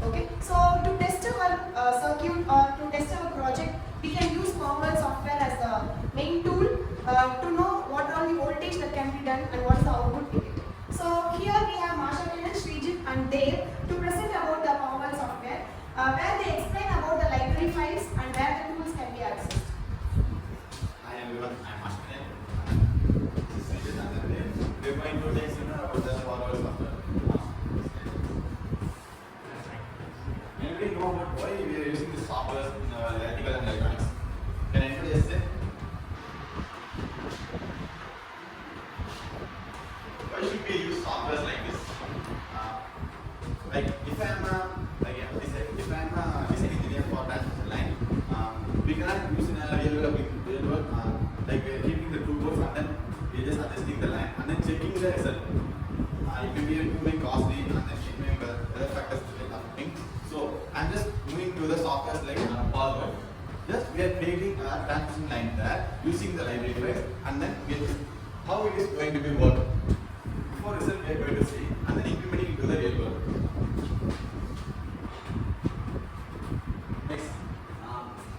Okay, so to test our circuit or to test our project, we can use Power software as the main tool to know what are the voltage that can be done and what is the output in it. So here we have Marsha, Srijit and Dave to present about the Power software where they explain about the library files and where the tools can be accessed. Hi everyone, I'm Marsha. This is Srijit and Dave. We're going to take about the Power software. Anybody know about why we are using this software in electrical and electronics? Can anybody just say? Why should we use softwares like this? Like if I'm if I'm a design engineer for transmission line, we cannot use in a real world like keeping the two boards and then we just adjusting the line and then checking the result. It may be costly and then it may be other factors affecting. So I'm just moving to the software like forward. Just we are creating a transmission line there using the library files and then how it is going to be work. Before result we are going to see and then implementing into the real world. Next,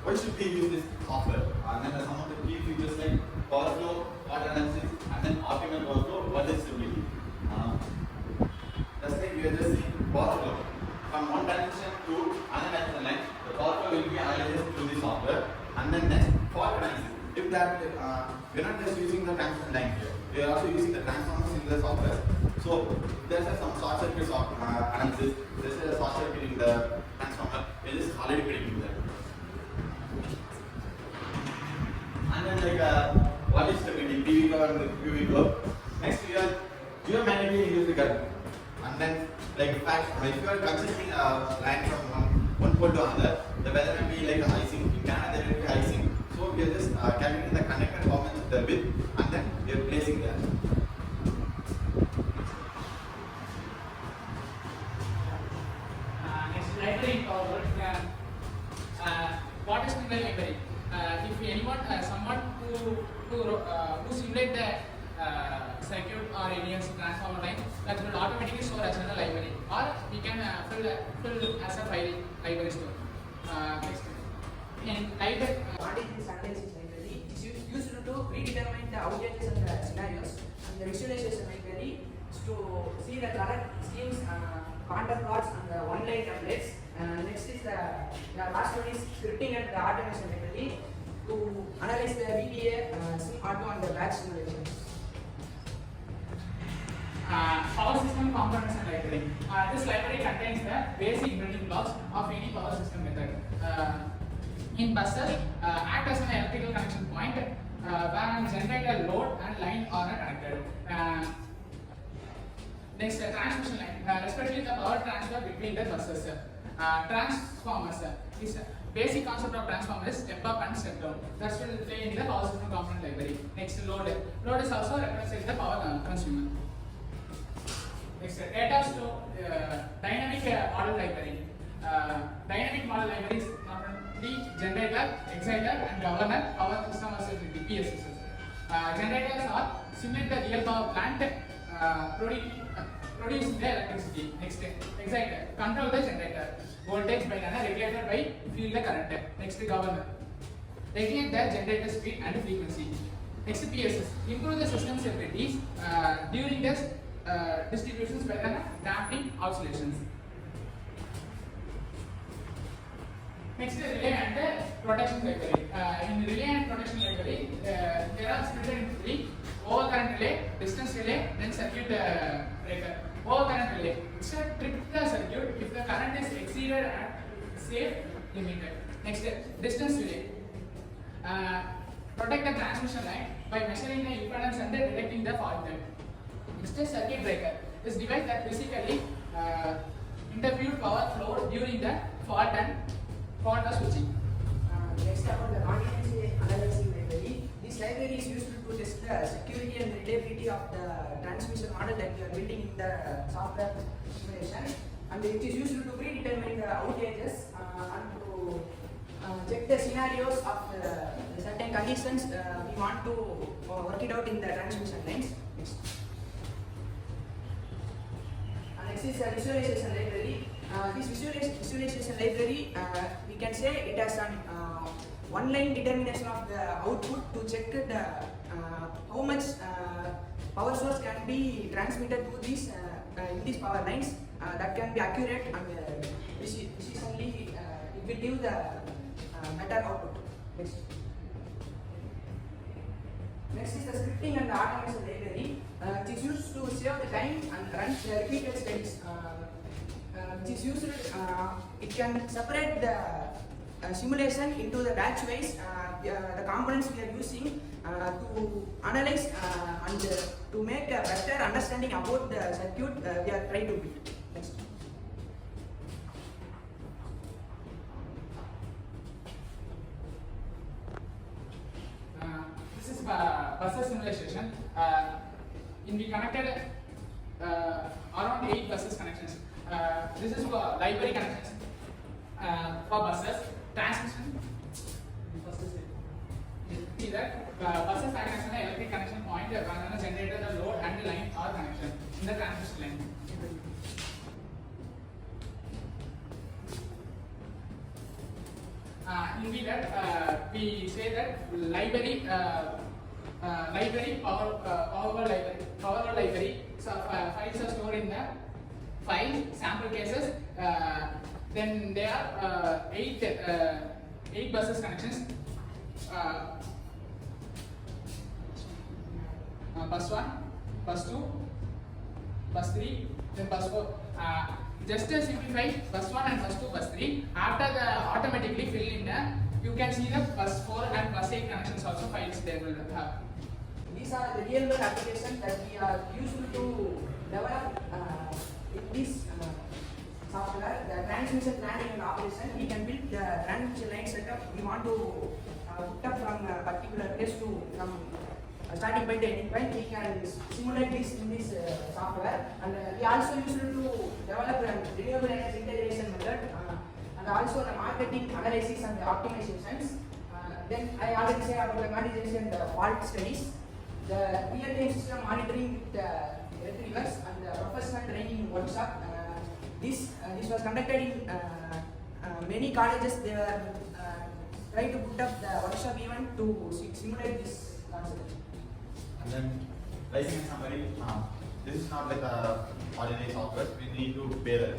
why should we use this software? And then some of the key features like power flow, water analysis, and then optimal workflow, what is stability. Just like we are just seeing power flow. From one transmission to another transmission line, the power flow will be analyzed through the software. And then next, fault analysis. If that we are not just using the transmission line here, we are also using the transformers in the software. So there's some short circuit analysis. There's a short circuit in the transformer. We are just already predicting that. And then what is stability? PV curve and the PV curve. Next we are geomagnetically use the current. And then if you are considering a line from one pole to another, the weather may be like icing. In Canada there will be icing. So we are just calculating the connected formats of the width and then we are placing there. Next, library power. What is the library? If anyone, someone who simulate the circuit or any transformer line, that will automatically store as a library, or we can fill as a file library store. Next, in library, what is this analysis library? It is used to predetermine the outages and the scenarios, and the visualization library is to see the current schemes, contour plots, and the one-line templates. Next is the last one is scripting and the automation library to analyze the VBA, auto, and the batch simulations. Power system components and library. This library contains the basic building blocks of any power system method. In buses, act as an electrical connection point where a generator, load, and line are connected. Next, transmission line, especially the power transfer between the buses. Transformers is basic concept of transformer is step up and step down. That will play in the power system component library. Next, load. Load is also represents the power consumer. Next, data store, dynamic model library. Dynamic model library is not only generator, exciter, and governor power system associated with PSS. Generators are simulate the real power plant producing the electricity. Next, exciter, control the generator. Voltage by regulated by field the current. Next, governor, regulate the generator speed and frequency. Next, PSS, improve the system stability during the distributions by the damping oscillations. Next, relay and protection library. In relay and protection library, there are split into three: overcurrent relay, distance relay, then circuit breaker. Overcurrent relay, it's a trip the circuit if the current is exceeded at safe limited. Next, distance relay. Protect the transmission line by measuring the impedance and detecting the fault type. Next, circuit breaker. This device that basically interferes power flow during the fault and fault switching. Next, about the continuous analysis library. This library is used to test the security and reliability of the transmission model that we are building in the software simulation, and it is used to predetermine the outages and to check the scenarios of the certain conditions we want to work it out in the transmission lines. Next is a visualization library. This visualization library, we can say it has an one-line determination of the output to check the how much power source can be transmitted to these in these power lines. That can be accurate and precisely it will give the better output. Next is the scripting and the automation library, which is used to save the time and run the repeated steps. Which is used, it can separate the simulation into the batch wise, the components we are using to analyze and to make a better understanding about the circuit we are trying to build. Next. This is bus simulation. We connected around 8 buses connections. This is for library connections for buses. Transmission. See that buses act as an electric connection point when generator the load and the line or connection in the transmission line. In that we say that library power library. So files are stored in the file sample cases. Then there are 8 buses connections. Bus 1, bus 2, bus 3, then bus 4. Just to simplify, bus 1 and bus 2, bus 3. After the automatically fill in you can see the bus 4 and bus 8 connections also files they will have. These are the real world applications that we are used to develop in this software. The transmission planning and operation, we can build the transmission line setup. We want to put up from a particular place to from starting point to ending point. We can simulate this in this software, and we also used to develop a renewable energy integration method, and also the marketing analysis and the optimizations. Then I already said about the quantization, the fault studies, the real-time system monitoring with the retrievers, and the professional training workshop. This was conducted in many colleges. They were trying to put up the workshop event to simulate this concept. And then, pricing and summary. This is not like a ordinary software. We need to pay the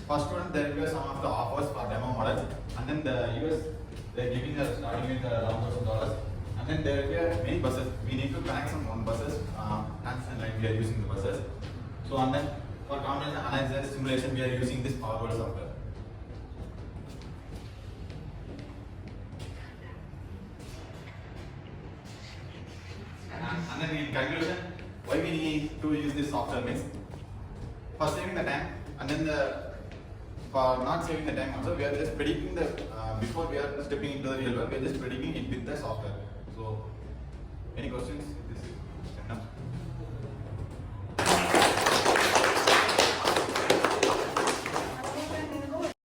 first one. There will be some of the offers for demo models, and then the US they are giving us starting with around $1,000. And then there will be many buses. We need to connect some one buses. And like we are using the buses. So and then for combination analysis simulation, we are using this Powerwall software. And then in conclusion, why we need to use this software means for saving the time, and then for not saving the time also, we are just predicting the before we are stepping into the real world, we are just predicting it with the software. So, any questions?